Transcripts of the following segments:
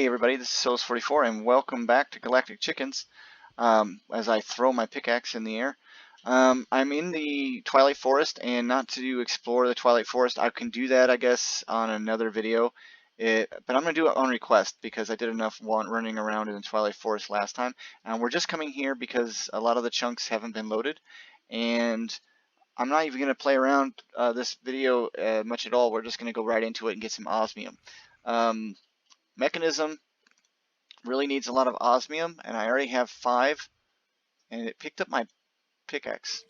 Hey everybody, this is Souls44 and welcome back to Galactic Chickens. As I throw my pickaxe in the air. I'm in the Twilight Forest, and not to explore the Twilight Forest. I can do that, I guess, on another video. But I'm going to do it on request because I did enough running around in the Twilight Forest last time. And we're just coming here because a lot of the chunks haven't been loaded. And I'm not even going to play around this video much at all. We're just going to go right into it and get some osmium. Mekanism really needs a lot of osmium, and I already have 5, and it picked up my pickaxe.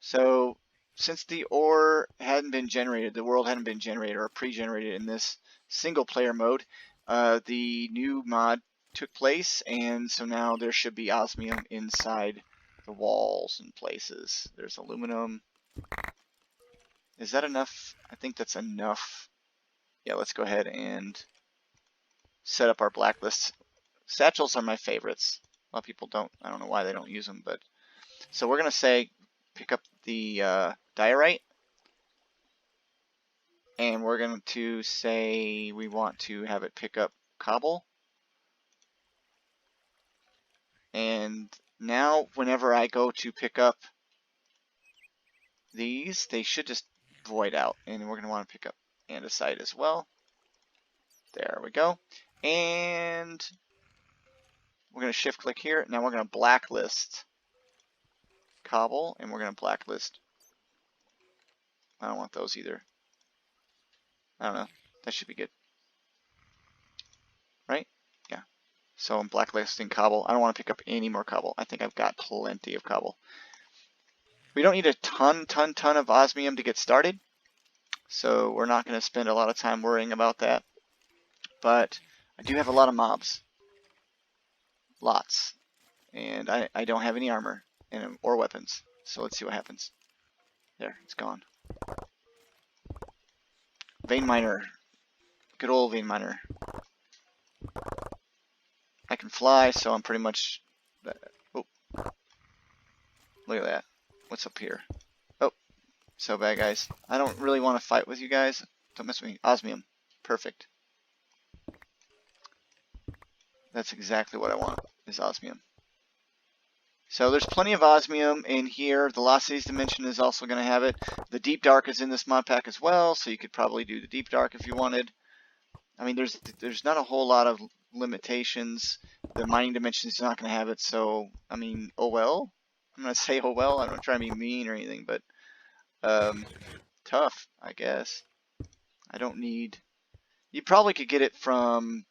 So since the ore hadn't been generated, the world hadn't been generated or pre-generated in this single player mode, the new mod took place, and so now there should be osmium inside the walls and places. There's aluminum. Is that enough? I think that's enough. Yeah, let's go ahead and set up our blacklist. Satchels are my favorites. A lot of people don't. I don't know why they don't use them, but so we're gonna say pick up the diorite, and we're going to say we want to have it pick up cobble. And now whenever I go to pick up these, they should just void out, and we're going to want to pick up andesite as well. There we go. And we're going to shift click here. Now we're going to blacklist cobble, and we're going to blacklist. I don't want those either. I don't know. That should be good. Right? Yeah. So I'm blacklisting cobble. I don't want to pick up any more cobble. I think I've got plenty of cobble. We don't need a ton of osmium to get started. So we're not going to spend a lot of time worrying about that. But I do have a lot of mobs. Lots. And I don't have any armor or weapons. So let's see what happens. There, it's gone. Vein miner. Good old vein miner. I can fly, so I'm pretty much... Oh. Look at that. What's up here? Oh. So bad, guys. I don't really want to fight with you guys. Don't mess with me. Osmium. Perfect. That's exactly what I want, is osmium. So there's plenty of osmium in here. The Lost Cities Dimension is also going to have it. The Deep Dark is in this mod pack as well, so you could probably do the Deep Dark if you wanted. I mean, there's not a whole lot of limitations. The Mining Dimension is not going to have it, so, I mean, oh well. I'm going to say oh well. I'm not trying to be mean or anything, but tough, I guess. I don't need... You probably could get it from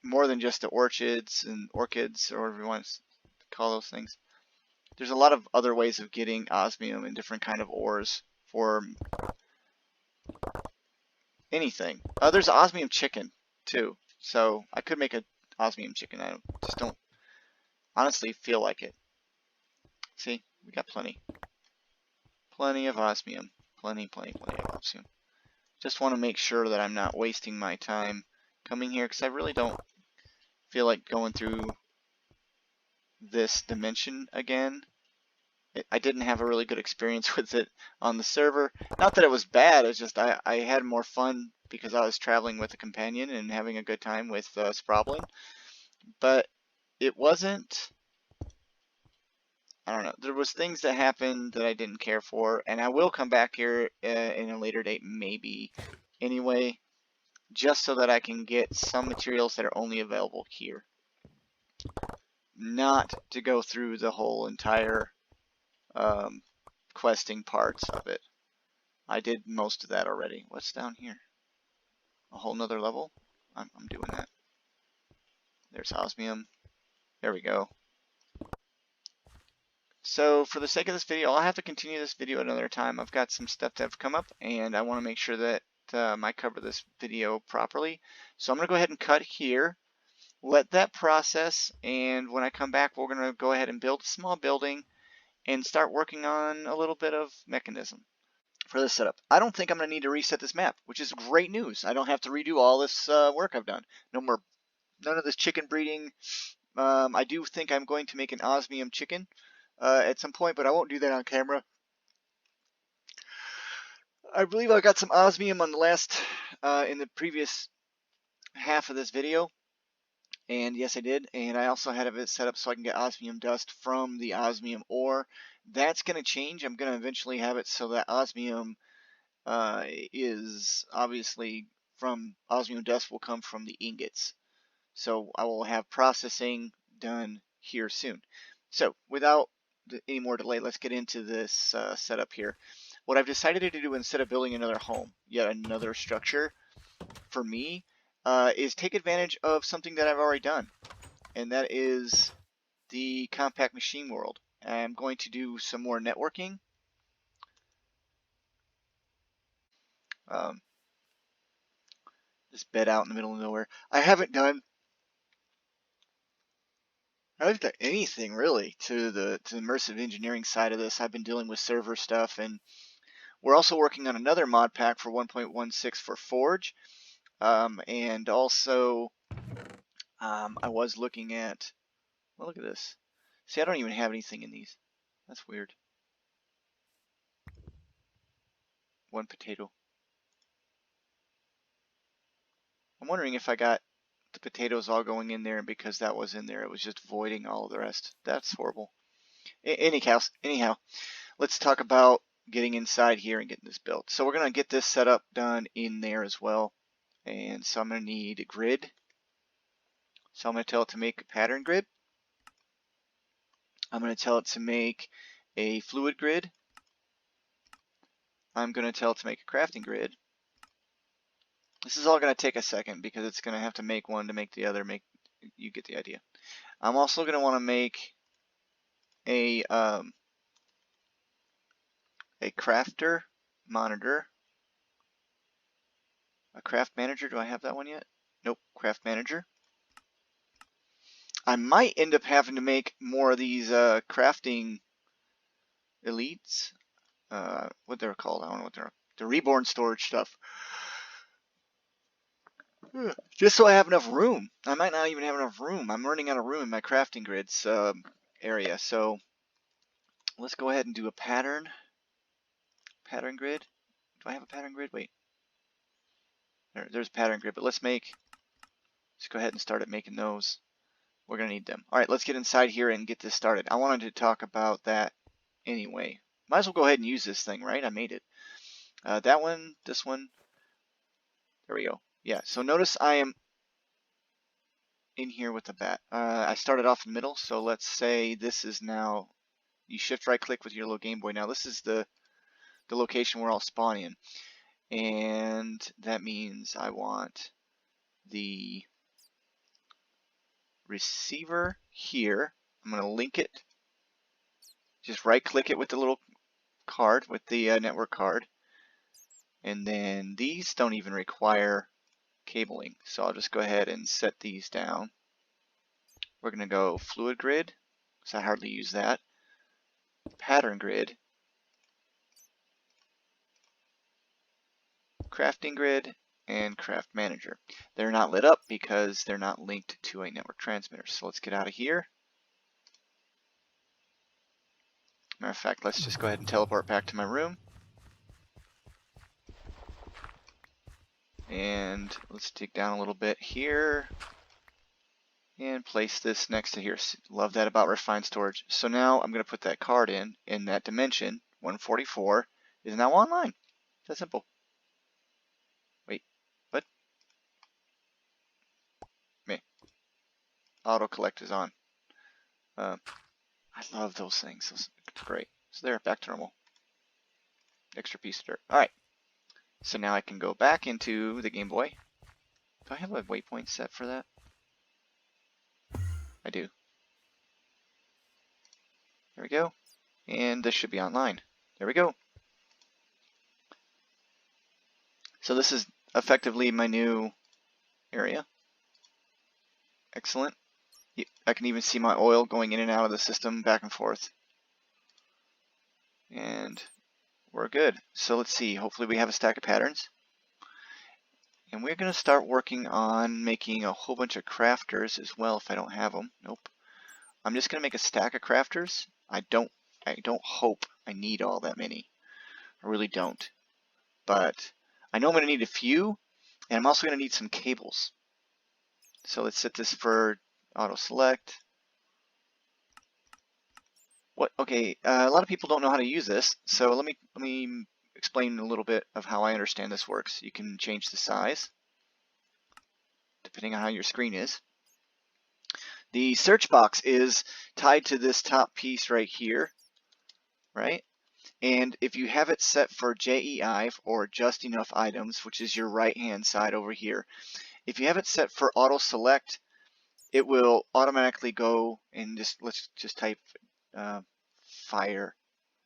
more than just the orchids and orchids, or whatever you want to call those things. There's a lot of other ways of getting osmium and different kind of ores for anything. There's osmium chicken too, so I could make an osmium chicken. I just don't honestly feel like it. See, we got plenty of osmium, plenty of osmium. Just want to make sure that I'm not wasting my time coming here, because I really don't feel like going through this dimension again. I didn't have a really good experience with it on the server. Not that it was bad, it's just I had more fun because I was traveling with a companion and having a good time with Sprobblin. But it wasn't... I don't know. There was things that happened that I didn't care for, and I will come back here in a later date maybe anyway, just so that I can get some materials that are only available here. Not to go through the whole entire questing parts of it. I did most of that already. What's down here? A whole nother level? I'm doing that. There's osmium. There we go. So for the sake of this video, I'll have to continue this video another time. I've got some stuff that have come up, and I want to make sure that I cover this video properly. So I'm going to go ahead and cut here. Let that process, and when I come back, we're going to go ahead and build a small building and start working on a little bit of Mekanism for this setup. I don't think I'm going to need to reset this map, which is great news. I don't have to redo all this work I've done. None of this chicken breeding. I do think I'm going to make an osmium chicken at some point, but I won't do that on camera. I believe I got some osmium on the last, in the previous half of this video. And yes, I did. And I also had it set up so I can get osmium dust from the osmium ore. That's going to change. I'm going to eventually have it so that osmium is obviously from osmium dust will come from the ingots. So I will have processing done here soon. So without any more delay, let's get into this setup here. What I've decided to do instead of building another home, yet another structure for me, is take advantage of something that I've already done. And that is the compact machine world. I'm going to do some more networking. This bed out in the middle of nowhere. I haven't done anything really to the immersive engineering side of this. I've been dealing with server stuff, and we're also working on another mod pack for 1.16 for Forge, and also I was looking at. Well, look at this. See, I don't even have anything in these. That's weird. One potato. I'm wondering if I got the potatoes all going in there, and because that was in there, it was just voiding all of the rest. That's horrible. Anyhow, let's talk about getting inside here and getting this built. So we're going to get this setup done in there as well. And so I'm going to need a grid. So I'm going to tell it to make a pattern grid. I'm going to tell it to make a fluid grid. I'm going to tell it to make a crafting grid. This is all going to take a second because it's going to have to make one to make the other. You get the idea. I'm also going to want to make a crafter monitor. A craft manager. Do I have that one yet? Nope. Craft manager. I might end up having to make more of these crafting elites. What they're called? I don't know what they're. The reborn storage stuff. Just so I have enough room. I might not even have enough room. I'm running out of room in my crafting grids area. So let's go ahead and do a pattern grid. Do I have a pattern grid? Wait. There's a pattern grid, but let's go ahead and start making those. We're going to need them. All right, let's get inside here and get this started. I wanted to talk about that anyway. Might as well go ahead and use this thing, right? I made it. That one, this one. There we go. Yeah, so notice I am in here with the bat. I started off in the middle, so let's say this is now, you shift right click with your little Game Boy. Now this is the location where I'll spawn in. And that means I want the receiver here. I'm going to link it. Just right click it with the little card, with the network card. And then these don't even require cabling. So I'll just go ahead and set these down. We're going to go fluid grid, because I hardly use that. Pattern grid. Crafting grid, and craft manager. They're not lit up because they're not linked to a network transmitter. So let's get out of here. Matter of fact, let's just go ahead and teleport back to my room. And let's dig down a little bit here and place this next to here. Love that about refined storage. So now I'm going to put that card in that dimension. 144 is now online. That's simple. Wait, what? Me. Auto collect is on. I love those things. It's great. So there, back to normal. Extra piece of dirt. All right. So now I can go back into the Game Boy. Do I have a waypoint set for that? I do. There we go. And this should be online. There we go. So this is effectively my new area. Excellent. I can even see my oil going in and out of the system back and forth. And we're good. So let's see. Hopefully we have a stack of patterns. And we're going to start working on making a whole bunch of crafters as well if I don't have them. Nope. I'm just going to make a stack of crafters. I don't hope I need all that many. I really don't. But I know I'm going to need a few, and I'm also going to need some cables. So let's set this for auto select. Okay, a lot of people don't know how to use this, so let me explain a little bit of how I understand this works. You can change the size depending on how your screen is. The search box is tied to this top piece right here, right? And if you have it set for JEI, or just enough items, which is your right hand side over here, if you have it set for auto select, it will automatically go and let's just type fire.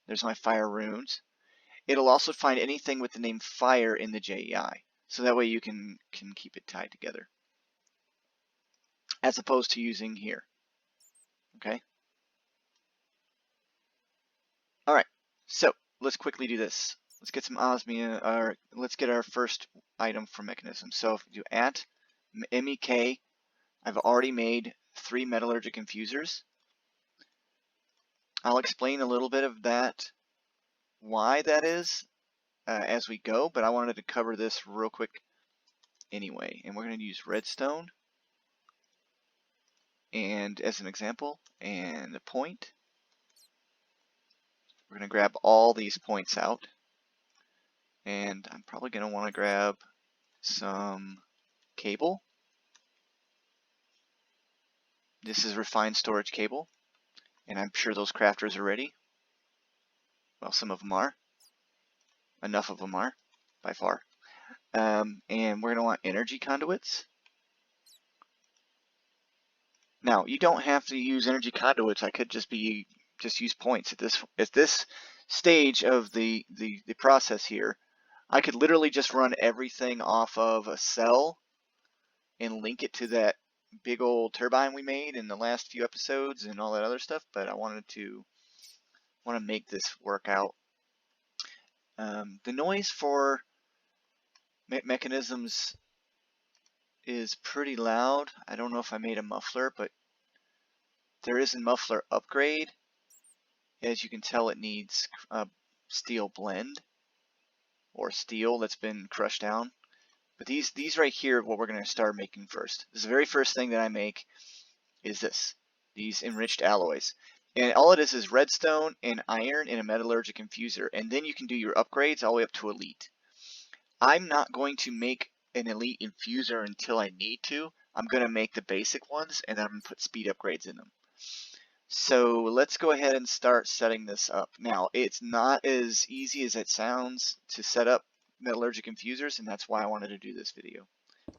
There's my fire runes. It'll also find anything with the name fire in the JEI, so that way you can keep it tied together, as opposed to using here. Okay. All right. So let's quickly do this. Let's get some osmia, or let's get our first item from Mekanism. So if you do at MEK, I've already made 3 metallurgic infusers. I'll explain a little bit of that, why that is, as we go, but I wanted to cover this real quick anyway. And we're going to use redstone and as an example, and a point. We're going to grab all these points out, and I'm probably going to want to grab some cable. This is refined storage cable, and I'm sure those crafters are ready. Well, some of them are. Enough of them are, by far. And we're going to want energy conduits. Now, you don't have to use energy conduits. I could just use points at this stage of the process here. I could literally just run everything off of a cell and link it to that big old turbine we made in the last few episodes and all that other stuff, but I want to make this work out. The noise for Mekanisms is pretty loud. I don't know if I made a muffler, but there is a muffler upgrade. As you can tell, it needs a steel blend, or steel that's been crushed down. But these right here are what we're going to start making first. This is the very first thing that I make is these enriched alloys. And all it is redstone and iron in a metallurgic infuser. And then you can do your upgrades all the way up to elite. I'm not going to make an elite infuser until I need to. I'm going to make the basic ones, and then I'm going to put speed upgrades in them. So let's go ahead and start setting this up. Now, it's not as easy as it sounds to set up metallurgic infusers, and that's why I wanted to do this video.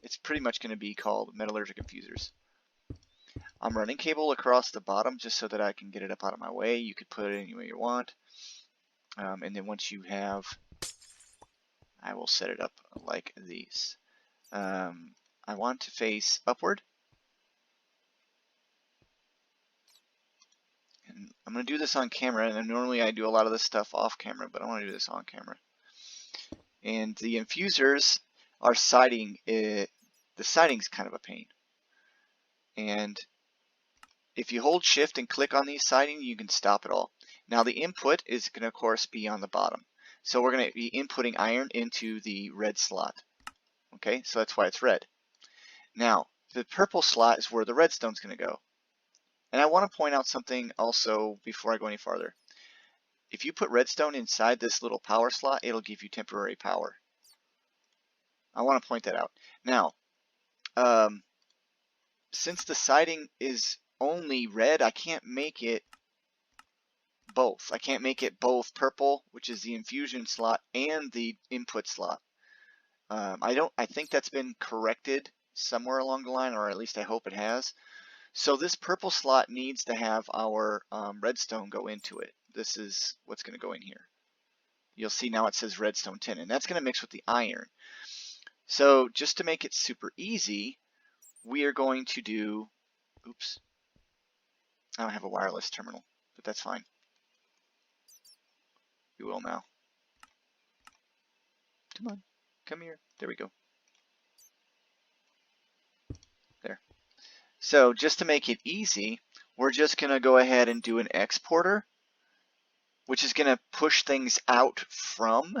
It's pretty much going to be called metallurgic infusers. I'm running cable across the bottom just so that I can get it up out of my way. You could put it any way you want. And then once you have, I will set it up like these. I want to face upward. And I'm going to do this on camera, and normally I do a lot of this stuff off camera, but I want to do this on camera. And the infusers are siding. The siding's kind of a pain. And if you hold shift and click on these siding, you can stop it all. Now the input is going to, of course, be on the bottom. So we're going to be inputting iron into the red slot. Okay, so that's why it's red. Now, the purple slot is where the redstone's going to go. And I want to point out something also before I go any farther. If you put redstone inside this little power slot, it'll give you temporary power. I want to point that out. Now, since the siding is only red, I can't make it both. I can't make it both purple, which is the infusion slot, and the input slot. I think that's been corrected somewhere along the line, or at least I hope it has. So this purple slot needs to have our redstone go into it. This is what's going to go in here. You'll see now it says redstone tin, and that's going to mix with the iron. So just to make it super easy, we are going to do, oops, I don't have a wireless terminal, but that's fine. We will now. Come on, come here. There we go. There. So just to make it easy, we're just going to go ahead and do an exporter, which is going to push things out from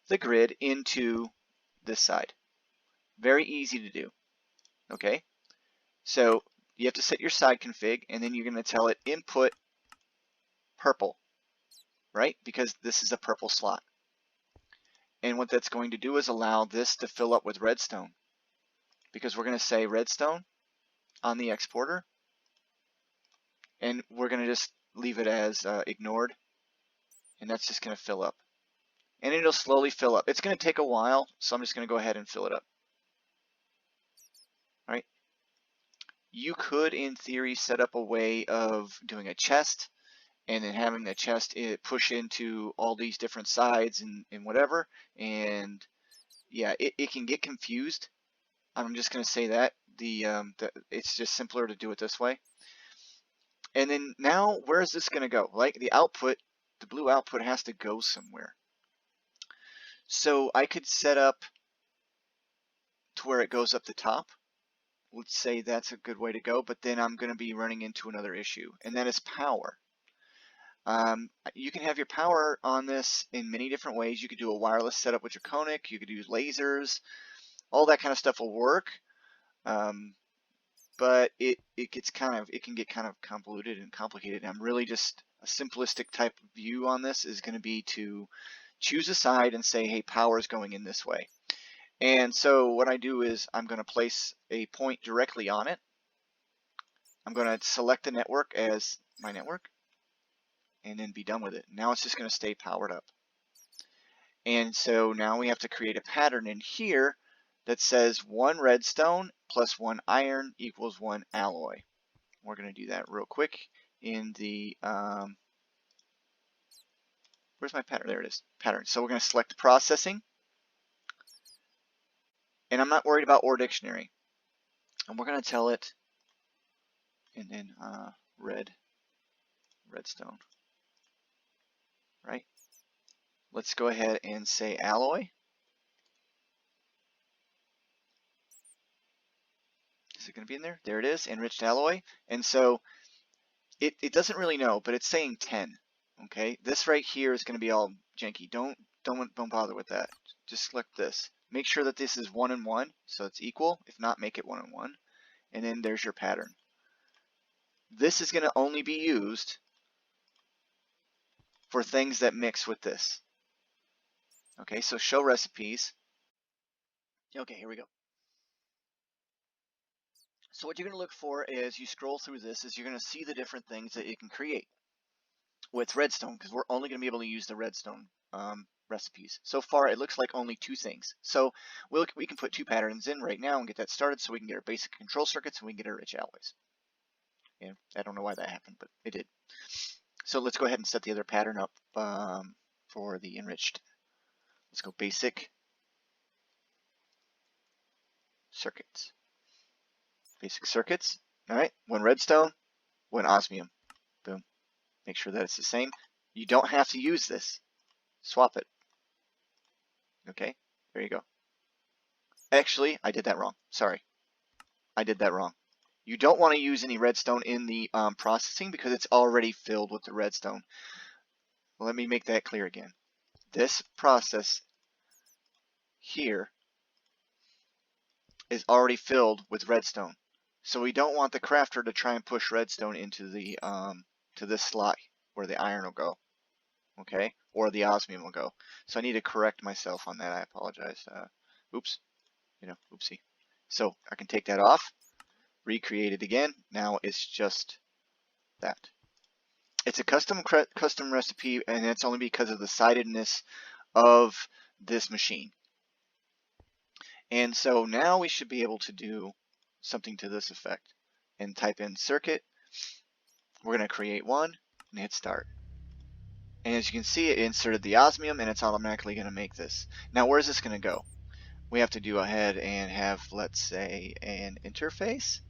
the grid into this side. Very easy to do. Okay, so you have to set your side config, and then you're going to tell it input purple, right? Because this is a purple slot. And what that's going to do is allow this to fill up with redstone, because we're going to say redstone on the exporter, and we're going to just leave it as ignored, and that's just going to fill up. And it'll slowly fill up. It's going to take a while, so I'm just going to go ahead and fill it up. All right. You could, in theory, set up a way of doing a chest, and then having the chest push into all these different sides and whatever. And yeah, it can get confused. I'm just going to say that it's just simpler to do it this way. And then now, where is this going to go? Like the output, the blue output has to go somewhere. So I could set up to where it goes up the top. Let's say that's a good way to go, but then I'm going to be running into another issue, and that is power. You can have your power on this in many different ways. You could do a wireless setup with Draconic, you could use lasers, all that kind of stuff will work. But it can get kind of convoluted and complicated. I'm really just a simplistic type of view on this is going to be to choose a side and say, hey, power is going in this way. And so what I do is I'm going to place a point directly on it. I'm going to select the network as my network and then be done with it. Now it's just going to stay powered up. And so now we have to create a pattern in here that says 1 redstone plus 1 iron equals 1 alloy. We're going to do that real quick in the, where's my pattern? There it is, pattern. So we're going to select processing. And I'm not worried about OR dictionary. And we're going to tell it, and then redstone, right? Let's go ahead and say alloy. Is it going to be in there? There it is, enriched alloy. And so it doesn't really know, but it's saying 10. Okay, this right here is going to be all janky. Don't bother with that. Just select this. Make sure that this is 1 and 1, so it's equal. If not, make it 1 and 1. And then there's your pattern. This is going to only be used for things that mix with this. Okay, so show recipes. Okay, here we go. So what you're going to look for as you scroll through this is you're going to see the different things that it can create with redstone, because we're only going to be able to use the redstone recipes. So far, it looks like only 2 things. So we can put 2 patterns in right now and get that started so we can get our basic control circuits and we can get our rich alloys. And I don't know why that happened, but it did. So let's go ahead and set the other pattern up for the enriched. Let's go basic circuits. Basic circuits. All right, 1 redstone, 1 osmium. Boom. Make sure that it's the same. You don't have to use this. Swap it. Okay, there you go. Actually, I did that wrong. Sorry. I did that wrong. You don't want to use any redstone in the processing because it's already filled with the redstone. Well, let me make that clear again. This process here is already filled with redstone. So we don't want the crafter to try and push redstone into the to this slot where the iron will go, okay, or the osmium will go. So I need to correct myself on that. I apologize. Oops, oopsie. So I can take that off, recreate it again. Now it's just that. It's a custom recipe, and it's only because of the sidedness of this machine. And so now we should be able to do something to this effect and type in circuit. We're going to create one and hit start. And as you can see, it inserted the osmium and it's automatically going to make this. Now where is this going to go? We have to go ahead and have, let's say, an interface.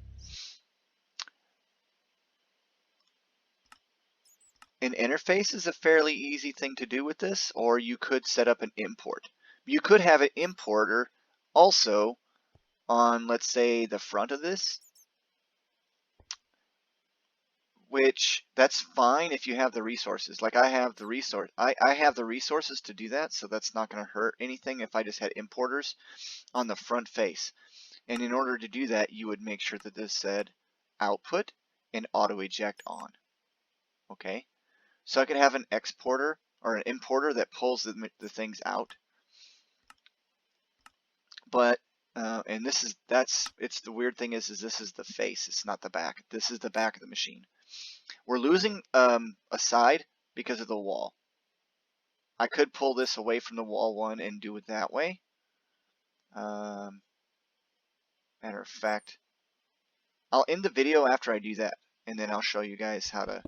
An interface is a fairly easy thing to do with this, or you could set up an import. You could have an importer also on, let's say, the front of this, which that's fine if you have the resources. Like I have the resource, I have the resources to do that, so that's not going to hurt anything if I just had importers on the front face. And in order to do that, you would make sure that this said output and auto eject on. Okay, so I could have an exporter or an importer that pulls the things out. But and it's the weird thing is this is the face, it's not the back. This is the back of the machine. We're losing a side because of the wall. I could pull this away from the wall one and do it that way. Matter of fact, I'll end the video after I do that, and then I'll show you guys how to.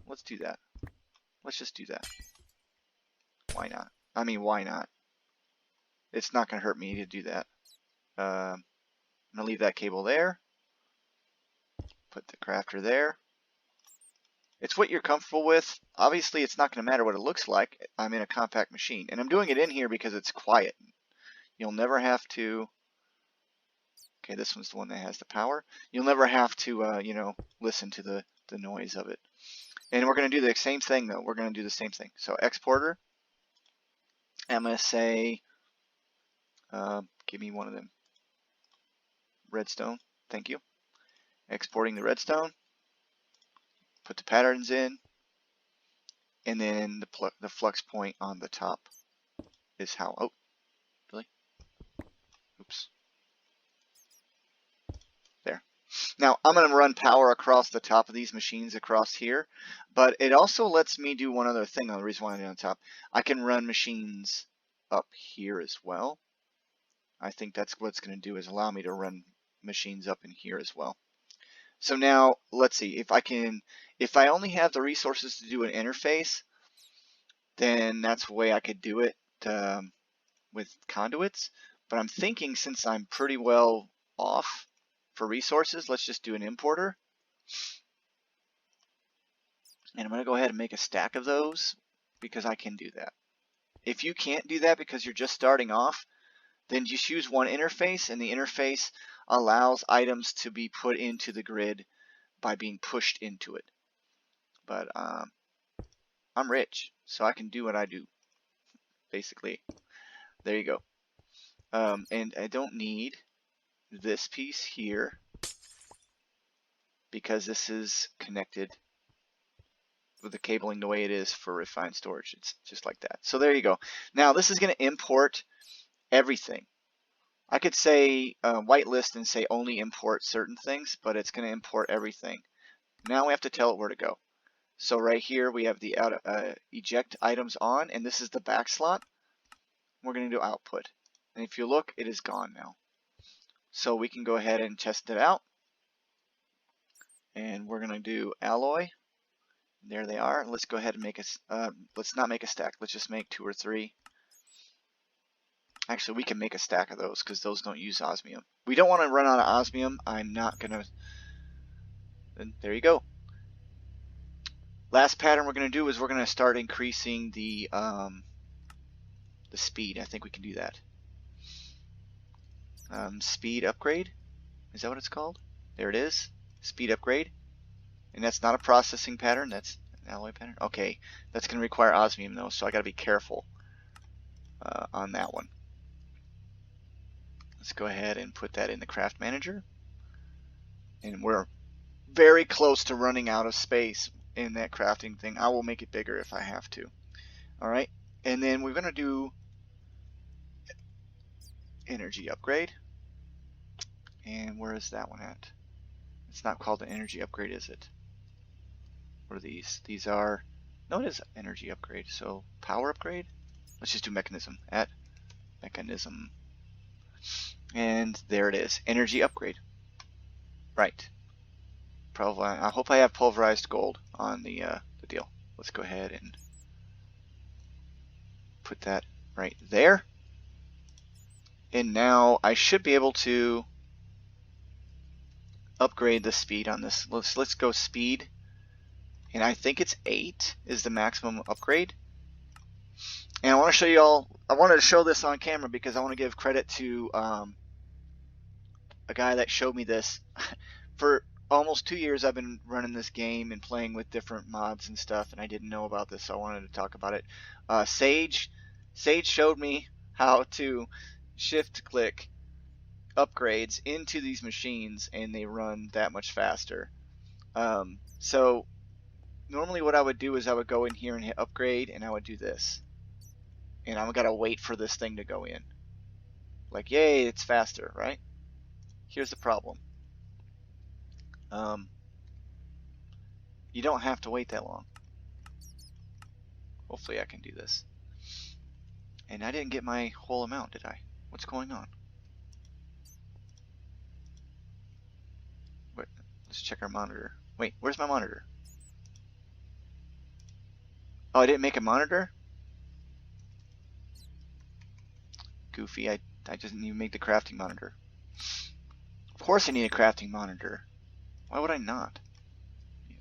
Let's do that. Let's just do that. Why not? I mean, why not? It's not going to hurt me to do that. I'm going to leave that cable there. Put the crafter there. It's what you're comfortable with. Obviously, it's not going to matter what it looks like. I'm in a compact machine. And I'm doing it in here because it's quiet. You'll never have to... Okay, this one's the one that has the power. You'll never have to, you know, listen to the noise of it. And we're going to do the same thing, though. We're going to do the same thing. So, exporter. I'm going to say... give me one of them. Redstone. Thank you. Exporting the redstone. Put the patterns in, and then the flux point on the top is how. Oh, really? Oops. There. Now I'm going to run power across the top of these machines across here, but it also lets me do one other thing. The reason why I do it on top, I can run machines up here as well. I think that's what it's going to do, is allow me to run machines up in here as well. So now let's see if I only have the resources to do an interface, then that's the way I could do it with conduits. But I'm thinking, since I'm pretty well off for resources, let's just do an importer. And I'm going to go ahead and make a stack of those because I can do that. If you can't do that because you're just starting off, then just use one interface, and the interface allows items to be put into the grid by being pushed into it. But I'm rich, so I can do what I do, basically. There you go. And I don't need this piece here because this is connected with the cabling the way it is for refined storage. It's just like that. So there you go. Now this is going to import everything. I could say whitelist and say only import certain things, but it's going to import everything. Now we have to tell it where to go. So right here we have the eject items on, and this is the back slot. We're going to do output. And if you look, it is gone now. So we can go ahead and test it out. And we're going to do alloy. There they are. Let's go ahead and make let's not make a stack. Let's just make 2 or 3. Actually, we can make a stack of those because those don't use osmium. We don't want to run out of osmium. I'm not going to... And there you go. Last pattern we're going to do is we're going to start increasing the speed. I think we can do that. Speed upgrade. Is that what it's called? There it is. Speed upgrade. And that's not a processing pattern. That's an alloy pattern. Okay. That's going to require osmium, though, so I got to be careful on that one. Let's go ahead and put that in the craft manager. And we're very close to running out of space in that crafting thing. I will make it bigger if I have to. Alright, and then we're going to do energy upgrade. And where is that one at? It's not called an energy upgrade, is it? What are these? These are... No, it is energy upgrade. So power upgrade? Let's just do mechanism. At mechanism. And there it is. Energy upgrade. Right. I hope I have pulverized gold on the deal. Let's go ahead and put that right there. And now I should be able to upgrade the speed on this. Let's go speed. And I think it's 8 is the maximum upgrade. And I want to show you all, I wanted to show this on camera because I want to give credit to a guy that showed me this. For almost 2 years I've been running this game and playing with different mods and stuff, and I didn't know about this, so I wanted to talk about it. Sage showed me how to shift click upgrades into these machines and they run that much faster. So normally what I would do is I would go in here and hit upgrade, and I would do this. And I'm gotta wait for this thing to go in. Like, yay, it's faster, right? Here's the problem. You don't have to wait that long. Hopefully I can do this. And I didn't get my whole amount, did I? What's going on? Wait, let's check our monitor. Wait, where's my monitor? Oh, I didn't make a monitor? Goofy, I didn't even make the crafting monitor. Of course I need a crafting monitor. Why would I not?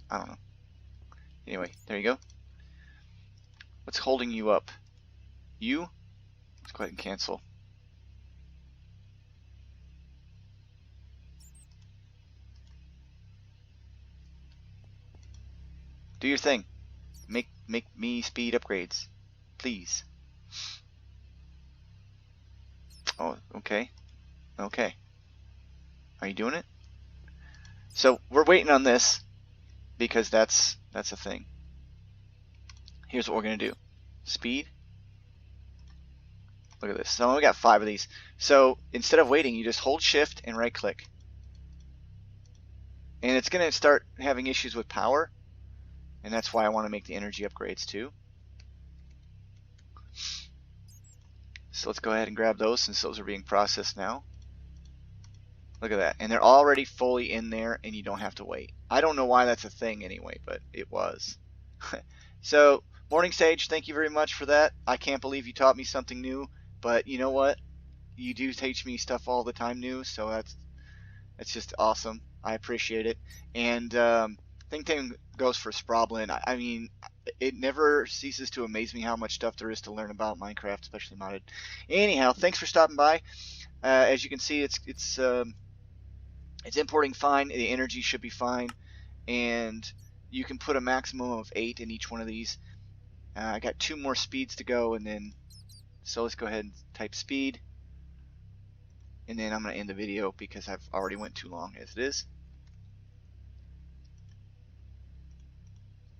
I don't know. Anyway, there you go. What's holding you up? You? Let's go ahead and cancel. Do your thing. Make me speed upgrades. Please. Oh, okay. Okay. Are you doing it? So we're waiting on this because that's a thing. Here's what we're gonna do. Speed. Look at this. So we got 5 of these. So instead of waiting, you just hold shift and right click. And it's gonna start having issues with power. And that's why I want to make the energy upgrades too. So let's go ahead and grab those since those are being processed now. Look at that. And they're already fully in there and you don't have to wait. I don't know why that's a thing anyway, but it was. So, MorningSage, thank you very much for that. I can't believe you taught me something new, but you know what? You do teach me stuff all the time new, so that's just awesome. I appreciate it. And same goes for sprobblin. I mean, it never ceases to amaze me how much stuff there is to learn about Minecraft, especially modded. Anyhow, thanks for stopping by. As you can see, it's importing fine. The energy should be fine, and you can put a maximum of 8 in each one of these. I got 2 more speeds to go, and then so let's go ahead and type speed, and then I'm going to end the video because I've already went too long as it is.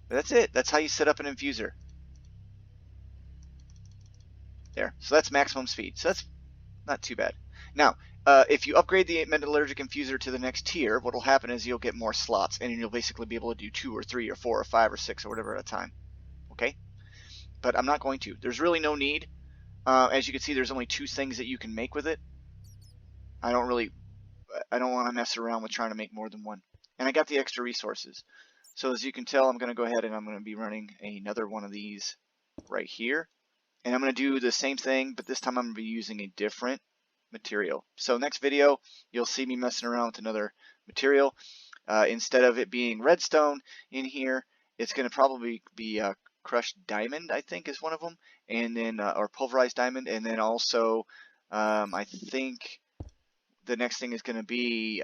But that's it. That's how you set up an infuser. There. So that's maximum speed. So that's not too bad. Now, if you upgrade the metallurgic infuser to the next tier, what will happen is you'll get more slots, and you'll basically be able to do 2 or 3 or 4 or 5 or 6 or whatever at a time. Okay? But I'm not going to. There's really no need. As you can see, there's only 2 things that you can make with it. I don't want to mess around with trying to make more than one. And I got the extra resources. So as you can tell, I'm going to go ahead and I'm going to be running another one of these right here. And I'm going to do the same thing, but this time I'm going to be using a different material. So next video, you'll see me messing around with another material. Instead of it being redstone in here, it's going to probably be crushed diamond, I think is one of them, and then or pulverized diamond, and then also I think the next thing is going to be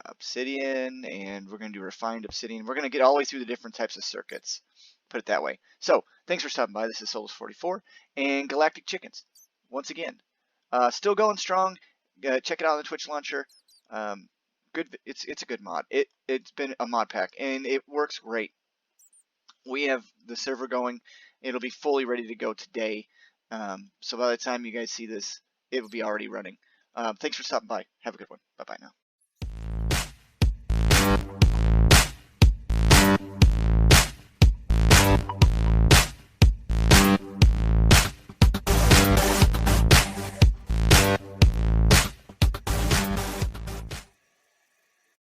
obsidian, and we're going to do refined obsidian. We're going to get all the way through the different types of circuits, put it that way. So thanks for stopping by. This is Souls44 and Galactic Chickens once again. Still going strong. Check it out on the Twitch launcher. Good. It's a good mod. It's been a mod pack and it works great. We have the server going. It'll be fully ready to go today. So by the time you guys see this, it will be already running. Thanks for stopping by. Have a good one. Bye-bye now.